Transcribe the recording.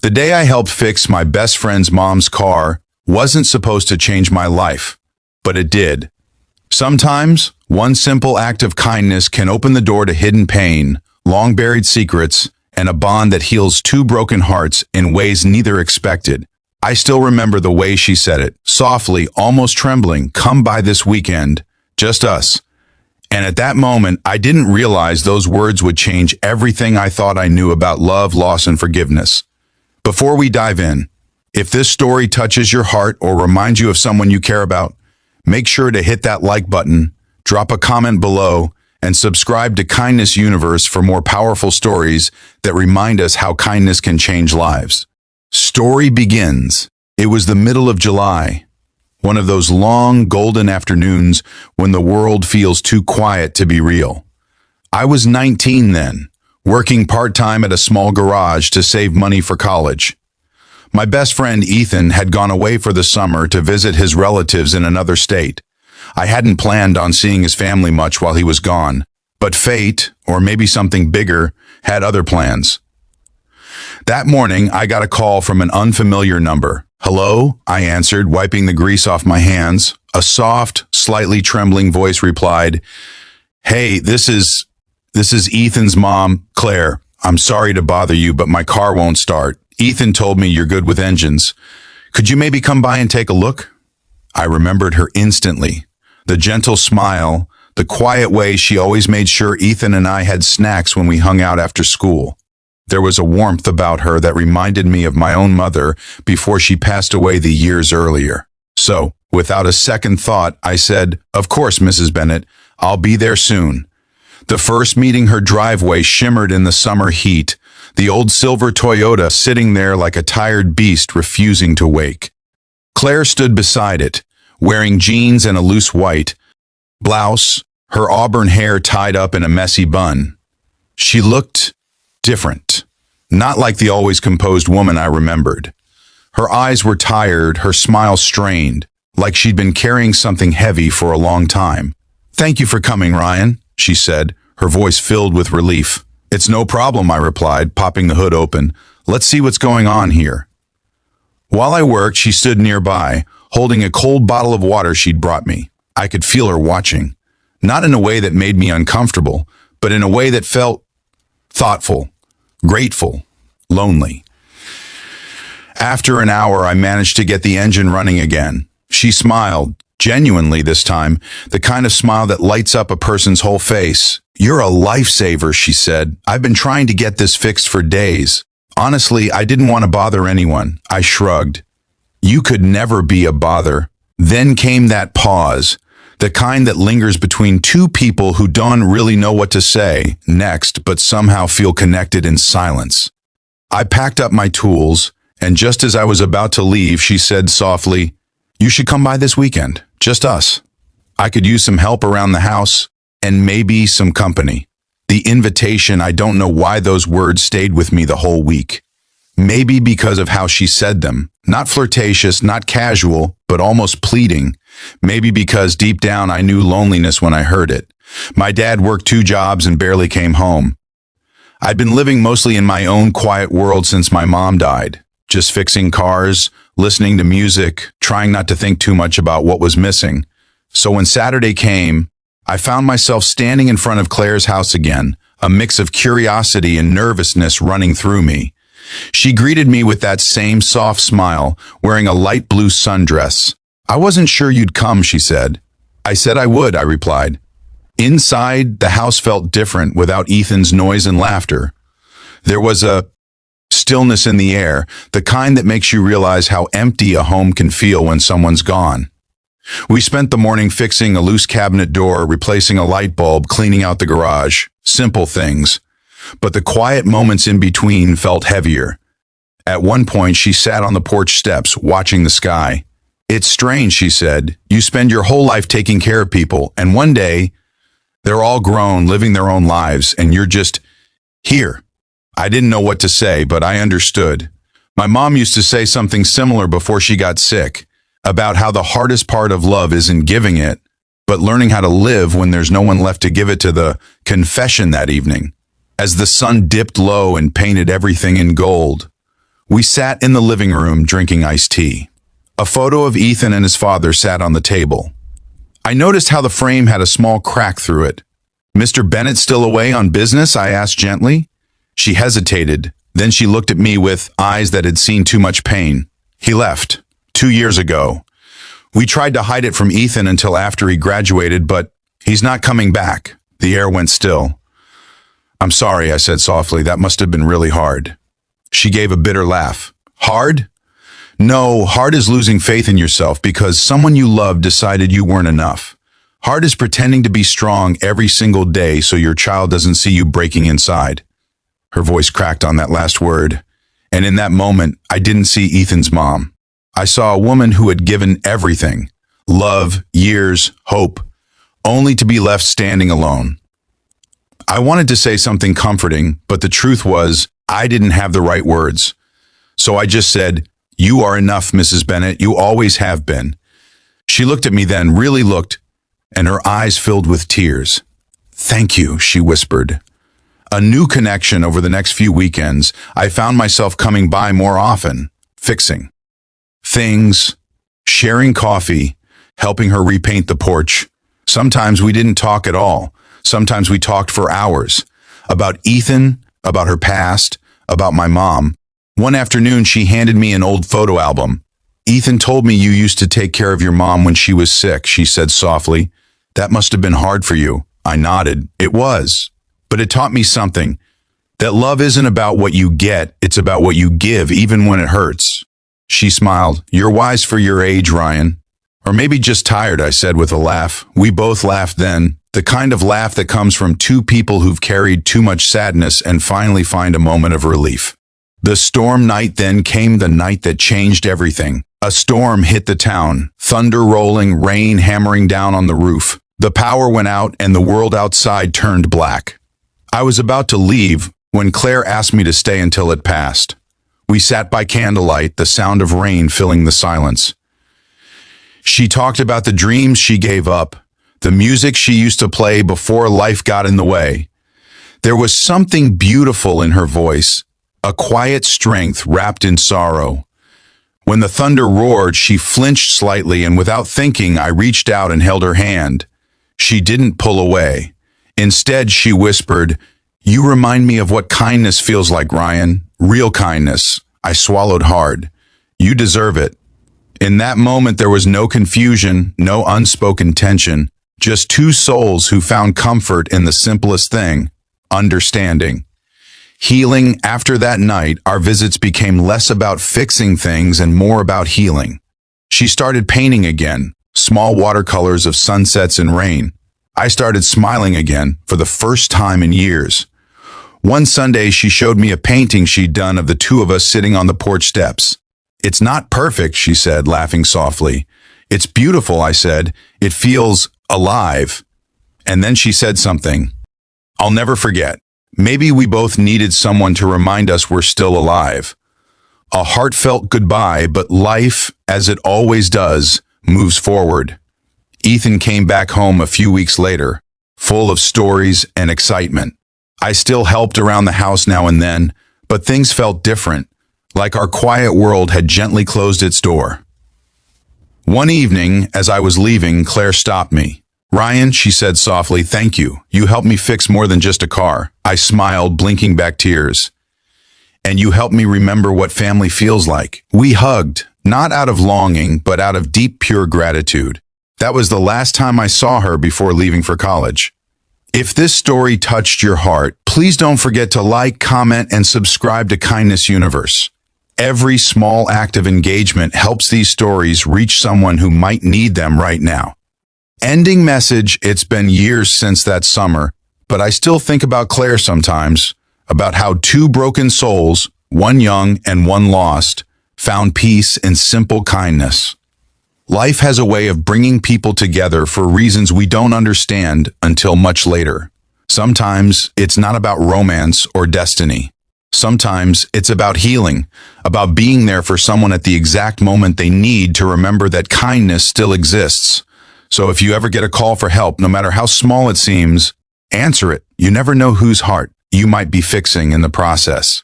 The day I helped fix my best friend's mom's car wasn't supposed to change my life, but it did. Sometimes, one simple act of kindness can open the door to hidden pain, long-buried secrets, and a bond that heals two broken hearts in ways neither expected. I still remember the way she said it, softly, almost trembling, "Come by this weekend, just us." And at that moment, I didn't realize those words would change everything I thought I knew about love, loss, and forgiveness. Before we dive in, if this story touches your heart or reminds you of someone you care about, make sure to hit that like button, drop a comment below, and subscribe to Kindness Universe for more powerful stories that remind us how kindness can change lives. Story begins. It was the middle of July, one of those long, golden afternoons when the world feels too quiet to be real. I was 19 then, working part-time at a small garage to save money for college. My best friend Ethan had gone away for the summer to visit his relatives in another state. I hadn't planned on seeing his family much while he was gone, but fate, or maybe something bigger, had other plans. That morning, I got a call from an unfamiliar number. "Hello?" I answered, wiping the grease off my hands. A soft, slightly trembling voice replied, "Hey, this is Ethan's mom, Claire. I'm sorry to bother you, but my car won't start. Ethan told me you're good with engines. Could you maybe come by and take a look?" I remembered her instantly. The gentle smile, the quiet way she always made sure Ethan and I had snacks when we hung out after school. There was a warmth about her that reminded me of my own mother before she passed away the years earlier. So, without a second thought, I said, "Of course, Mrs. Bennett, I'll be there soon." The first meeting her driveway shimmered in the summer heat, the old silver Toyota sitting there like a tired beast refusing to wake. Claire stood beside it, wearing jeans and a loose white blouse, her auburn hair tied up in a messy bun. She looked different, not like the always composed woman I remembered. Her eyes were tired, her smile strained, like she'd been carrying something heavy for a long time. "Thank you for coming, Ryan," she said, her voice filled with relief. "It's no problem," I replied, popping the hood open. "Let's see what's going on here." While I worked, she stood nearby, holding a cold bottle of water she'd brought me. I could feel her watching, not in a way that made me uncomfortable, but in a way that felt thoughtful, grateful, lonely. After an hour, I managed to get the engine running again. She smiled, genuinely this time, the kind of smile that lights up a person's whole face. "You're a lifesaver," she said. "I've been trying to get this fixed for days." Honestly, I didn't want to bother anyone. I shrugged. "You could never be a bother." Then came that pause, the kind that lingers between two people who don't really know what to say next, but somehow feel connected in silence. I packed up my tools, and just as I was about to leave, she said softly, "You should come by this weekend, just us. I could use some help around the house, and maybe some company." The invitation, I don't know why those words stayed with me the whole week. Maybe because of how she said them. Not flirtatious, not casual, but almost pleading. Maybe because deep down I knew loneliness when I heard it. My dad worked 2 jobs and barely came home. I'd been living mostly in my own quiet world since my mom died. Just fixing cars, listening to music, trying not to think too much about what was missing. So when Saturday came, I found myself standing in front of Claire's house again, a mix of curiosity and nervousness running through me. She greeted me with that same soft smile, wearing a light blue sundress. "I wasn't sure you'd come," she said. "I said I would," I replied. Inside, the house felt different without Ethan's noise and laughter. There was a stillness in the air, the kind that makes you realize how empty a home can feel when someone's gone. We spent the morning fixing a loose cabinet door, replacing a light bulb, cleaning out the garage. Simple things. But the quiet moments in between felt heavier. At one point, she sat on the porch steps, watching the sky. "It's strange," she said. "You spend your whole life taking care of people, and one day, they're all grown, living their own lives, and you're just here." I didn't know what to say, but I understood. My mom used to say something similar before she got sick, about how the hardest part of love isn't giving it, but learning how to live when there's no one left to give it to. The confession that evening, as the sun dipped low and painted everything in gold, We sat in the living room drinking iced tea. A photo of Ethan and his father sat on the table. I noticed how the frame had a small crack through it. "Mr. Bennett still away on business?" I asked gently. She hesitated. Then she looked at me with eyes that had seen too much pain. "He left 2 years ago. We tried to hide it from Ethan until after he graduated, but he's not coming back." The air went still. "I'm sorry," I said softly. "That must have been really hard." She gave a bitter laugh. "Hard? No, hard is losing faith in yourself because someone you love decided you weren't enough. Hard is pretending to be strong every single day so your child doesn't see you breaking inside." Her voice cracked on that last word. And in that moment, I didn't see Ethan's mom. I saw a woman who had given everything, love, years, hope, only to be left standing alone. I wanted to say something comforting, but the truth was, I didn't have the right words. So I just said, "You are enough, Mrs. Bennett. You always have been." She looked at me then, really looked, and her eyes filled with tears. "Thank you," she whispered. A new connection over the next few weekends. I found myself coming by more often, fixing things, sharing coffee, helping her repaint the porch. Sometimes we didn't talk at all. Sometimes we talked for hours. About Ethan, about her past, about my mom. One afternoon, she handed me an old photo album. "Ethan told me you used to take care of your mom when she was sick," she said softly. "That must have been hard for you." I nodded. It was. But it taught me something. That love isn't about what you get, it's about what you give, even when it hurts. She smiled. "You're wise for your age, Ryan." "Or maybe just tired," I said with a laugh. We both laughed then. The kind of laugh that comes from two people who've carried too much sadness and finally find a moment of relief. The storm night then came, the night that changed everything. A storm hit the town, thunder rolling, rain hammering down on the roof. The power went out and the world outside turned black. I was about to leave when Claire asked me to stay until it passed. We sat by candlelight, the sound of rain filling the silence. She talked about the dreams she gave up, the music she used to play before life got in the way. There was something beautiful in her voice, a quiet strength wrapped in sorrow. When the thunder roared, she flinched slightly, and without thinking, I reached out and held her hand. She didn't pull away. Instead, she whispered, "You remind me of what kindness feels like, Ryan. Real kindness." I swallowed hard. "You deserve it." In that moment, there was no confusion, no unspoken tension, just two souls who found comfort in the simplest thing, understanding. Healing. After that night, our visits became less about fixing things and more about healing. She started painting again, small watercolors of sunsets and rain. I started smiling again for the first time in years. One Sunday, she showed me a painting she'd done of the two of us sitting on the porch steps. "It's not perfect," she said, laughing softly. "It's beautiful," I said. "It feels alive." And then she said something I'll never forget. Maybe we both needed someone to remind us we're still alive. A heartfelt goodbye, but life, as it always does, moves forward. Ethan came back home a few weeks later, full of stories and excitement. I still helped around the house now and then, but things felt different, like our quiet world had gently closed its door. One evening, as I was leaving, Claire stopped me. "Ryan," she said softly, "thank you. You helped me fix more than just a car." I smiled, blinking back tears. "And you helped me remember what family feels like." We hugged, not out of longing, but out of deep, pure gratitude. That was the last time I saw her before leaving for college. If this story touched your heart, please don't forget to like, comment, and subscribe to Kindness Universe. Every small act of engagement helps these stories reach someone who might need them right now. Ending message: it's been years since that summer, but I still think about Claire sometimes, about how two broken souls, one young and one lost, found peace in simple kindness. Life has a way of bringing people together for reasons we don't understand until much later. Sometimes it's not about romance or destiny. Sometimes it's about healing, about being there for someone at the exact moment they need to remember that kindness still exists. So if you ever get a call for help, no matter how small it seems, answer it. You never know whose heart you might be fixing in the process.